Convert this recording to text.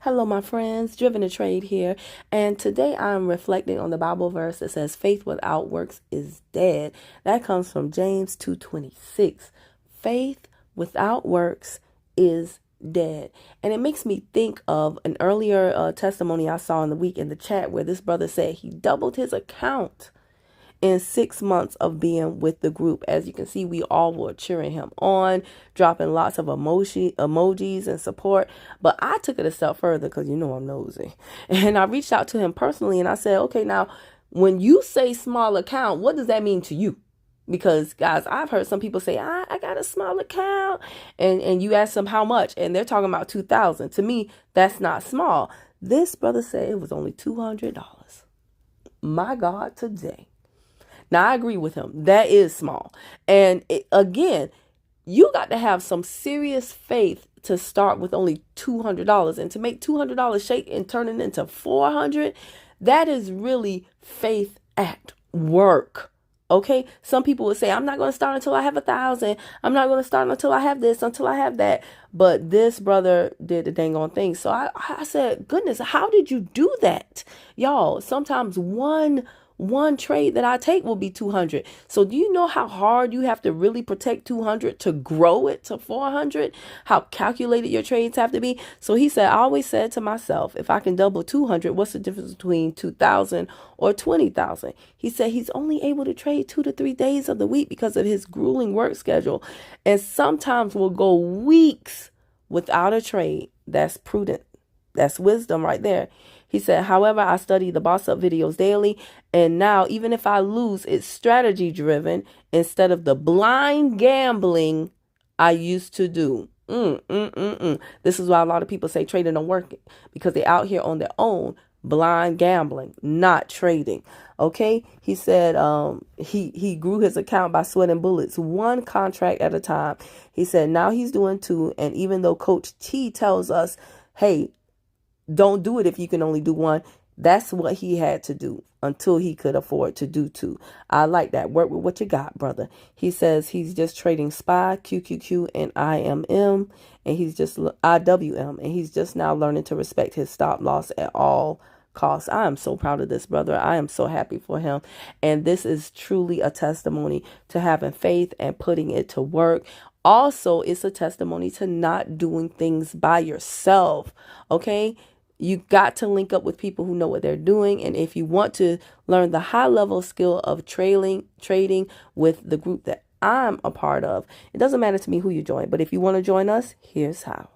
Hello, my friends. Driven to Trade here. And today I'm reflecting on the Bible verse that says faith without works is dead. That comes from James 2:26. Faith without works is dead. And it makes me think of an earlier testimony I saw in the week in the chat where this brother said he doubled his account in 6 months of being with the group. As you can see, we all were cheering him on, dropping lots of emojis and support. But I took it a step further because you know I'm nosy. And I reached out to him personally and I said, okay, now when you say small account, what does that mean to you? Because guys, I've heard some people say, I got a small account, and you ask them how much and they're talking about 2,000. To me, that's not small. This brother said it was only $200. My God, today. Now, I agree with him. That is small. And again, you got to have some serious faith to start with only $200. And to make $200 shake and turn it into $400, that is really faith at work. Okay? Some people would say, I'm not going to start until I have 1,000. I'm not going to start until I have this, until I have that. But this brother did the dang on thing. So I said, goodness, how did you do that? Y'all, sometimes one trade that I take will be 200. So do you know how hard you have to really protect 200 to grow it to 400? How calculated your trades have to be? So he said, I always said to myself, if I can double 200, what's the difference between 2,000 or 20,000? He said he's only able to trade 2 to 3 days of the week because of his grueling work schedule. And sometimes will go weeks without a trade. That's prudent. That's wisdom right there. He said, however, I study the Boss Up videos daily. And now, even if I lose, it's strategy driven instead of the blind gambling I used to do. This is why a lot of people say trading don't work, because they're out here on their own, blind gambling, not trading. Okay. He said he grew his account by sweating bullets, one contract at a time. He said now he's doing 2. And even though Coach T tells us, hey, don't do it if you can only do 1. That's what he had to do until he could afford to do 2. I like that. Work with what you got, brother. He says he's just trading SPY, QQQ, and IMM, and he's just IWM, and he's just now learning to respect his stop loss at all costs. I am so proud of this brother. I am so happy for him. And this is truly a testimony to having faith and putting it to work. Also, it's a testimony to not doing things by yourself. Okay. You got to link up with people who know what they're doing. And if you want to learn the high level skill of trading with the group that I'm a part of, it doesn't matter to me who you join. But if you want to join us, here's how.